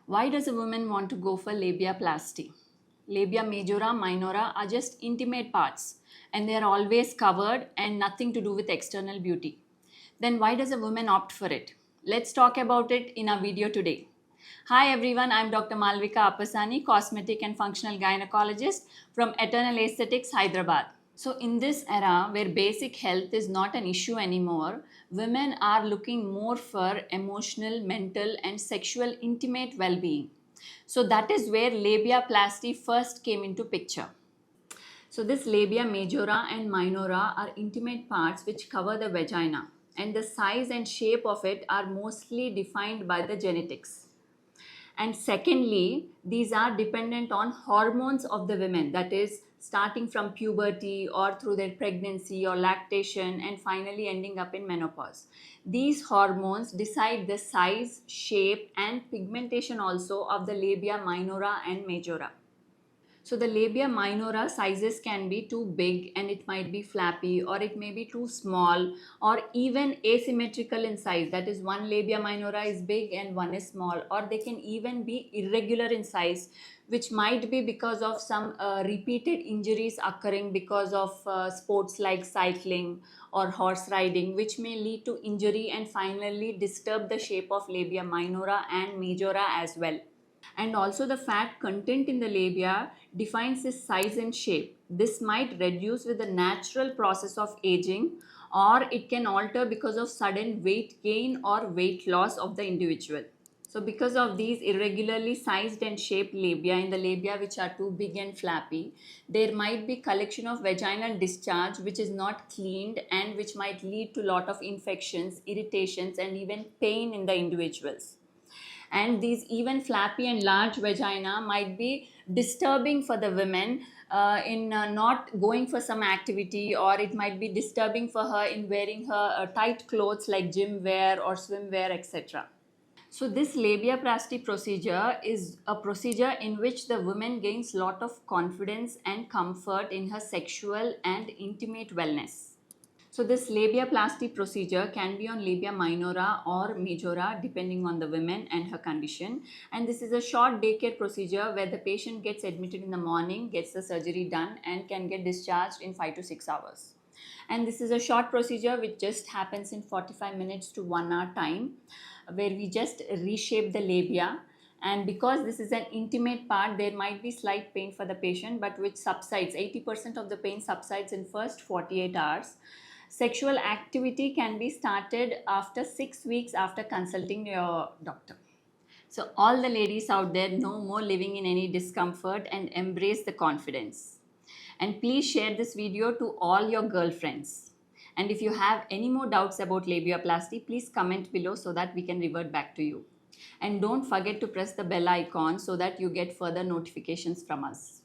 Why does a woman want to go for labiaplasty? Labia majora, minora are just intimate parts and they are always covered and nothing to do with external beauty. Then why does a woman opt for it? Let's talk about it in our video today. Hi everyone, I'm Dr. Malvika Appasani, cosmetic and functional gynecologist from Eternal Aesthetics, Hyderabad. So, in this era where basic health is not an issue anymore, women are looking more for emotional, mental, and sexual intimate well being. So, that is where labiaplasty first came into picture. So, this labia majora and minora are intimate parts which cover the vagina, and the size and shape of it are mostly defined by the genetics. And secondly, these are dependent on hormones of the women, that is starting from puberty or through their pregnancy or lactation and finally ending up in menopause. These hormones decide the size, shape and pigmentation also of the labia minora and majora. So the labia minora sizes can be too big and it might be flappy, or it may be too small or even asymmetrical in size. That is, one labia minora is big and one is small, or they can even be irregular in size, which might be because of some repeated injuries occurring because of sports like cycling or horse riding, which may lead to injury and finally disturb the shape of labia minora and majora as well. And also the fat content in the labia defines its size and shape. This might reduce with the natural process of aging, or it can alter because of sudden weight gain or weight loss of the individual. So because of these irregularly sized and shaped labia in the labia which are too big and flappy, there might be collection of vaginal discharge which is not cleaned and which might lead to lot of infections, irritations and even pain in the individuals. And these even flappy and large vagina might be disturbing for the women in not going for some activity, or it might be disturbing for her in wearing her tight clothes like gym wear or swim wear, etc. So this labiaplasty procedure is a procedure in which the woman gains lot of confidence and comfort in her sexual and intimate wellness. So this labiaplasty procedure can be on labia minora or majora depending on the woman and her condition. And this is a short daycare procedure where the patient gets admitted in the morning, gets the surgery done and can get discharged in 5 to 6 hours. And this is a short procedure which just happens in 45 minutes to 1 hour time, where we just reshape the labia. And because this is an intimate part, there might be slight pain for the patient, but which subsides. 80% of the pain subsides in first 48 hours. Sexual activity can be started after 6 weeks after consulting your doctor. So all the ladies out there, no more living in any discomfort and embrace the confidence. And please share this video to all your girlfriends. And if you have any more doubts about labiaplasty, please comment below so that we can revert back to you. And don't forget to press the bell icon so that you get further notifications from us.